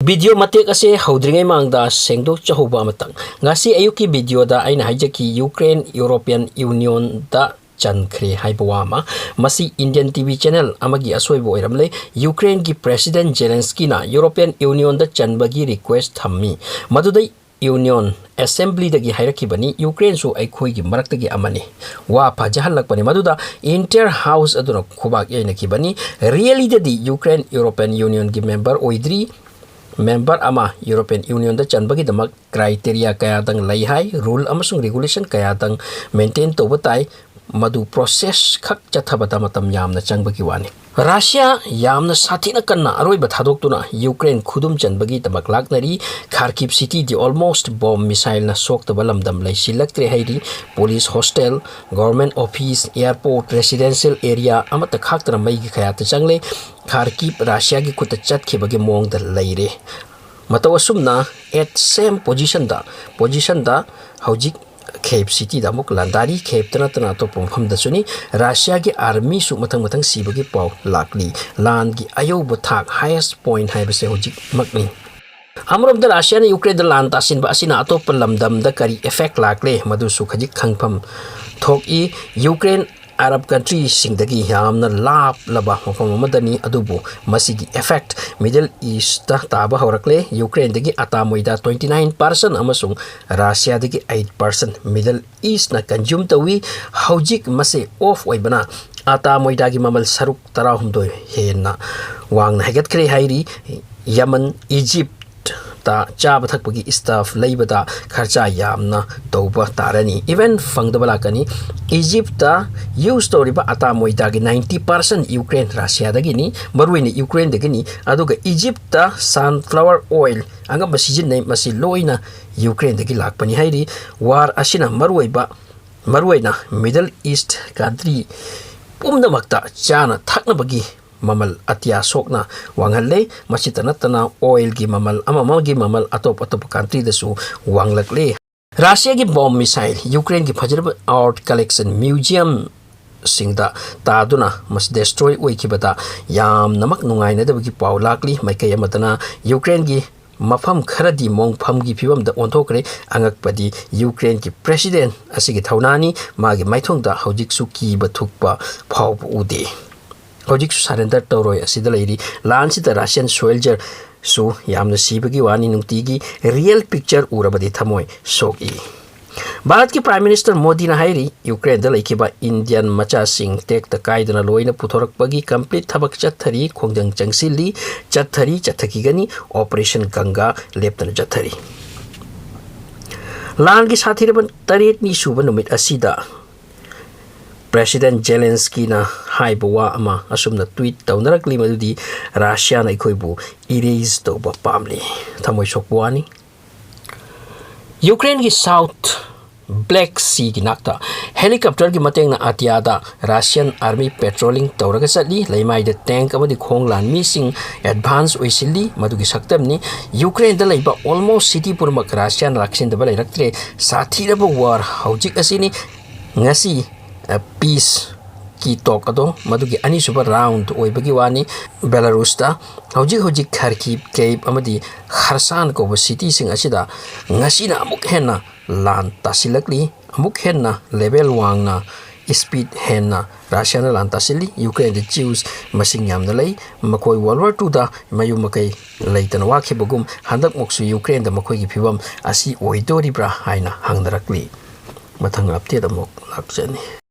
Video matek ase haudringai mangda sengdok chahoba matang ngasi ayuki video da aina haijaki Ukraine European Union da chankre haibawa ma masi Indian TV channel amagi asoibo oiramle Ukraine gi President Zelensky na European Union da chanbagi request thammi madudai Union Assembly dagi hairakibani Ukraine su aikoi gi maraktagi amani wa phajahalakpani maduda inter house aduna khubak yaina kibani really the Ukraine European Union gi member oidri member ama European Union da chanbagi damak criteria kaya dang laihai rule amasung regulation kaya dang maintain to batai madu process khak chathabata matam yamna changbagi wani Russia yamna sathina kanna aroi bathadok tuna Ukraine khudum chanbagi damak laknari Kharkiv city di almost bomb missile na sok ta balam dam lai silaktre hairi police hostel government office airport residential area amata khaktra mai gi khaya ta changle Kharkiv Russia gi kuta chat khibagi mong da laire matawasumna at same position da hojik Kharkiv city da muk landari Kharkiv tana to pompham da suni Russia gi army su matang sibagi pau lakli lan gi ayo bathak highest point haibase hojik makni amrom da Russia na Ukraine da lan tasin ba asina atop lamdam da kari effect lakle madu su khajik khangpham thok i Ukraine Arab countries singdagi yamna lap laba mafam amadani adubu masigi effect Middle East ta taba horakle Ukraine dagi atamoida 29% amasung Russia dagi 8% Middle East na consume tawi hojik mase off oibana atamoida gi mamal saruk tarahumdoi henna wangna hegat kre hairi Yemen Egypt ta cha bathak pagi staff leibada kharcha yamna toba tarani even fangdabala kani Egypt ta use story ba ata moida gi 90% Ukraine Russia dagi ni maruini Ukraine dagi ni aduga Egypt ta sunflower oil anga basijin nei masi loina Ukraine dagi lakpani hairi war asina maruina Middle East country pumda makta chana thakna bagi mamal atia sokna wanghalle masitana tana oil gi mamal amama gi mamal atop country dasu wanglakle Russia gi bomb missile Ukraine gi fajraba art collection museum singda taduna mas destroy oikibata yam namak nungai na dabagi paw lakli maikay amatana Ukraine gi mafam kharadi mongpham gi phibam da onthokre angakpadi Ukraine gi president asigi thaunani magi maithongda hojik su ki bathukpa phawp ude hojik su surrender tawroi asida leiri lan sita Russian soldier su yamna sibagi wani nungtigi real picture urabadi thamoi soki Bharat ki Prime Minister Modi na hairi Ukraine da laikiba Indian macha sing tek ta kaidana loina puthorakpagi complete thabak chathari khongjang changsili chathaki gani operation ganga leptana chathari lan gi sathiraban taret ni suba numit asida President Zelensky na haibawa ama asumna tweet tawnarakli madudi Russia na ikoibu erase tawba pamli thamoi sokbuani Ukraine gi South Black Sea gi nakta helicopter gi mateng na atiada Russian army patrolling tawraga satli leimai da tank amadi khonglan missing advance oisili madugi saktamni Ukraine da leiba almost city purmak Russian raksin da balai raktre sathiraba war hojik asini ngasi peace ki talk ado madugi ani super round oibagi wani Belarus ta hojik Kharkiv Kyiv amadi Kherson ko city sing asida ngasina amuk henna lan tasilakli amuk henna level wangna speed henna Russia na lan tasili Ukraine the Jews masing yamna lei makoi World War II da mayu makai leitan wa khibagum handak moksu Ukraine da makoi gi phibam asi oidori bra haina hangdarakli mathang update amok lakjani